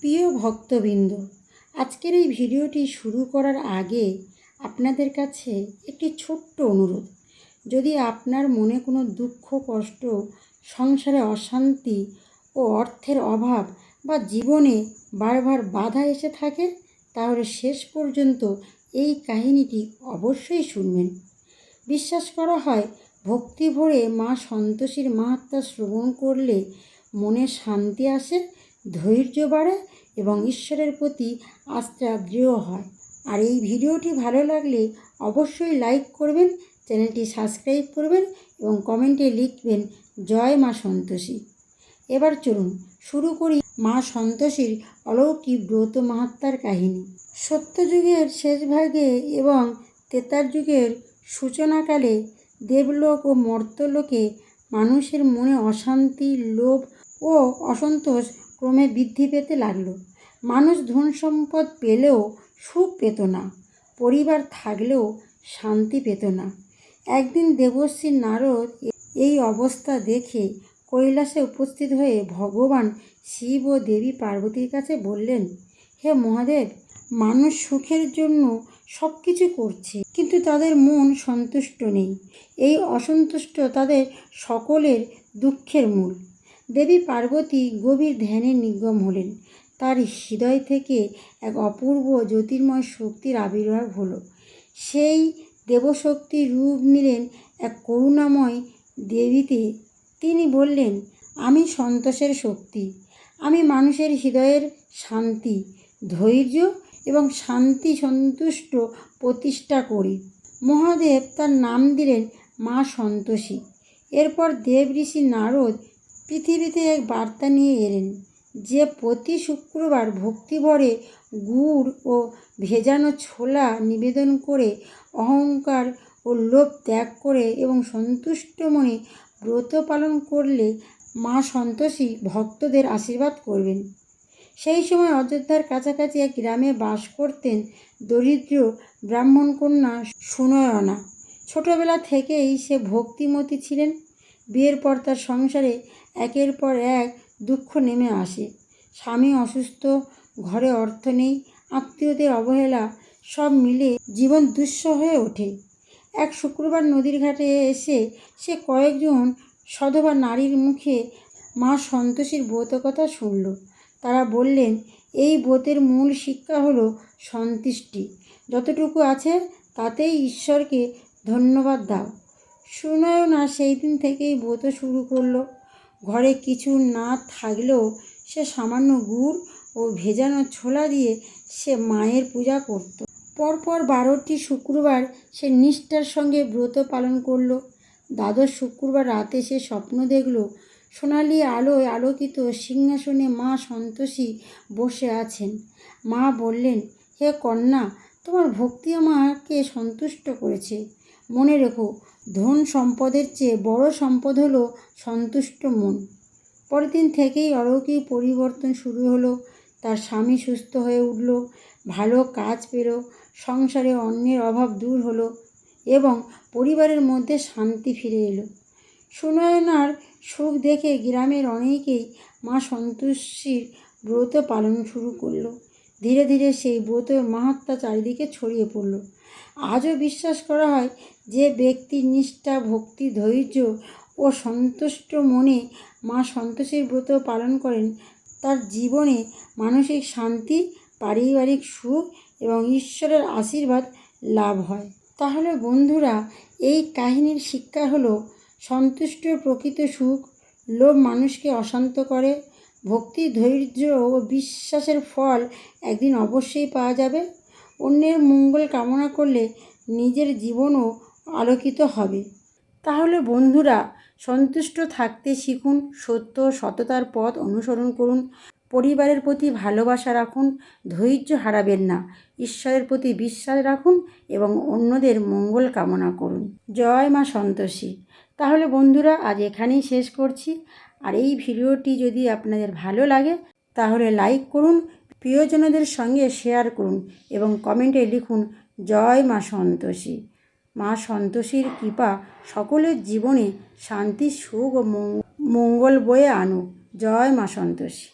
প্রিয় ভক্তবৃন্দ, আজকের এই ভিডিওটি শুরু করার আগে আপনাদের কাছে একটি ছোট্ট অনুরোধ। যদি আপনার মনে কোনো দুঃখ, কষ্ট, সংসারে অশান্তি ও অর্থের অভাব বা জীবনে বারবার বাধা এসে থাকে, তাহলে শেষ পর্যন্ত এই কাহিনীটি অবশ্যই শুনবেন। বিশ্বাস করা হয়, ভক্তি ভরে মা সন্তোষীর মাহাত্ম্য শ্রবণ করলে মনে শান্তি আসে, ধৈর্য বাড়ে এবং ঈশ্বরের প্রতি আস্থা দৃঢ় হয়। আর এই ভিডিওটি ভালো লাগলে অবশ্যই লাইক করবেন, চ্যানেলটি সাবস্ক্রাইব করবেন এবং কমেন্টে লিখবেন জয় মা সন্তোষী। এবার চলুন শুরু করি মা সন্তোষীর অলৌকিক ব্রত মাহাত্ম্যের কাহিনী। সত্যযুগের শেষ ভাগে এবং ত্রেতার যুগের সূচনাকালে দেবলোক ও মর্ত্যলোকে মানুষের মনে অশান্তি, লোভ ও অসন্তোষ ক্রমে বৃদ্ধি পেতে লাগলো। মানুষ ধন সম্পদ পেলেও সুখ পেত না, পরিবার থাকলেও শান্তি পেত না। একদিন দেবর্ষি নারদ এই অবস্থা দেখে কৈলাসে উপস্থিত হয়ে ভগবান শিব ও দেবী পার্বতীর কাছে বললেন, হে মহাদেব, মানুষ সুখের জন্য সব কিছু করছে, কিন্তু তাদের মন সন্তুষ্ট নেই। এই অসন্তুষ্ট তাদের সকলের দুঃখের মূল। দেবী পার্বতী গভীর ধ্যানে নিমগ্ন হলেন। তার হৃদয় থেকে এক অপূর্ব জ্যোতির্ময় শক্তির আবির্ভাব হলো। সেই দেবশক্তি রূপ নিলেন এক করুণাময় দেবীতে। তিনি বললেন, আমি সন্তোষের শক্তি, আমি মানুষের হৃদয়ের শান্তি, ধৈর্য এবং শান্তি সন্তুষ্ট প্রতিষ্ঠা করি। মহাদেব তার নাম দিলেন মা সন্তোষী। এরপর দেব ঋষি নারদ পৃথিবীতে এক বার্তা নিয়ে এলেন যে প্রতি শুক্রবার ভক্তিভরে গুড় ও ভেজানো ছোলা নিবেদন করে অহংকার ও লোভ ত্যাগ করে এবং সন্তুষ্ট মনে ব্রত পালন করলে মা সন্তোষী ভক্তদের আশীর্বাদ করবেন। সেই সময় অযোধ্যার কাছাকাছি এক গ্রামে বাস করতেন দরিদ্র ব্রাহ্মণ কন্যা সুনয়না। ছোটবেলা থেকেই সে ভক্তিমতী ছিলেন। বিয়ের পর তার সংসারে একের পর এক দুঃখ নেমে আসে। স্বামী অসুস্থ, ঘরে অর্থ নেই, আত্মীয়দের অবহেলা, সব মিলে জীবন দুঃসহ হয়ে ওঠে। এক শুক্রবার নদীর ঘাটে এসে সে কয়েকজন সধবা নারীর মুখে মা সন্তোষীর ব্রত কথা শুনল। তারা বললেন, এই ব্রতের মূল শিক্ষা হলো সন্তুষ্টি, যতটুকু আছে তাতেই ঈশ্বরকে ধন্যবাদ দাও। সুনয়না সেই দিন থেকেই ব্রত শুরু করলো। ঘরে কিছু না থাকলেও সে সামান্য গুড় ও ভেজানো ছোলা দিয়ে সে মায়ের পূজা করত। পরপর 12টি শুক্রবার সে নিষ্ঠার সঙ্গে ব্রত পালন করল। দ্বাদশ শুক্রবার রাতে সে স্বপ্ন দেখল, সোনালি আলোয় আলোকিত সিংহাসনে মা সন্তোষী বসে আছেন। মা বললেন, হে কন্যা, তোমার ভক্তি আমাকে সন্তুষ্ট করেছে। মনে রেখো, ধন সম্পদের চেয়ে বড় সম্পদ হলো সন্তুষ্ট মন। পরের দিন থেকেই অলৌকিক পরিবর্তন শুরু হলো। তার স্বামী সুস্থ হয়ে উঠল, ভালো কাজ পেল, সংসারে অন্যের অভাব দূর হলো এবং পরিবারের মধ্যে শান্তি ফিরে এলো। সুনয়নার সুখ দেখে গ্রামের অনেকেই মা সন্তোষীর ব্রত পালন শুরু করলো। ধীরে ধীরে সেই ব্রতের মাহাত্ম্য চারিদিকে ছড়িয়ে পড়ল। আজও বিশ্বাস করা হয়, যে ব্যক্তি নিষ্ঠা, ভক্তি, ধৈর্য ও সন্তুষ্ট মনে মা সন্তোষীর ব্রত পালন করেন, তার জীবনে মানসিক শান্তি, পারিবারিক সুখ এবং ঈশ্বরের আশীর্বাদ লাভ হয়। তাহলে বন্ধুরা, এই কাহিনীর শিক্ষা হলো, সন্তুষ্ট প্রকৃত সুখ, লোভ মানুষকে অশান্ত করে, ভক্তি, ধৈর্য ও বিশ্বাসের ফল একদিন অবশ্যই পাওয়া যাবে। অন্যের মঙ্গল কামনা করলে নিজের জীবনও আলোকিত হবে। তাহলে বন্ধুরা, সন্তুষ্ট থাকতে শিখুন, সত্য সততার পথ অনুসরণ করুন, পরিবারের প্রতি ভালোবাসা রাখুন, ধৈর্য হারাবেন না, ঈশ্বরের প্রতি বিশ্বাস রাখুন এবং অন্যদের মঙ্গল কামনা করুন। জয় মা সন্তোষী। তাহলে বন্ধুরা, আজ এখানেই শেষ করছি। আর এই ভিডিওটি যদি আপনাদের ভালো লাগে তাহলে লাইক করুন, প্রিয়জনদের সঙ্গে শেয়ার করুন এবং কমেন্টে লিখুন জয় মা সন্তোষী। মা সন্তোষীর কৃপা সকলের জীবনে শান্তি, সুখ ও মঙ্গল বয়ে আনুক। জয় মা সন্তোষী।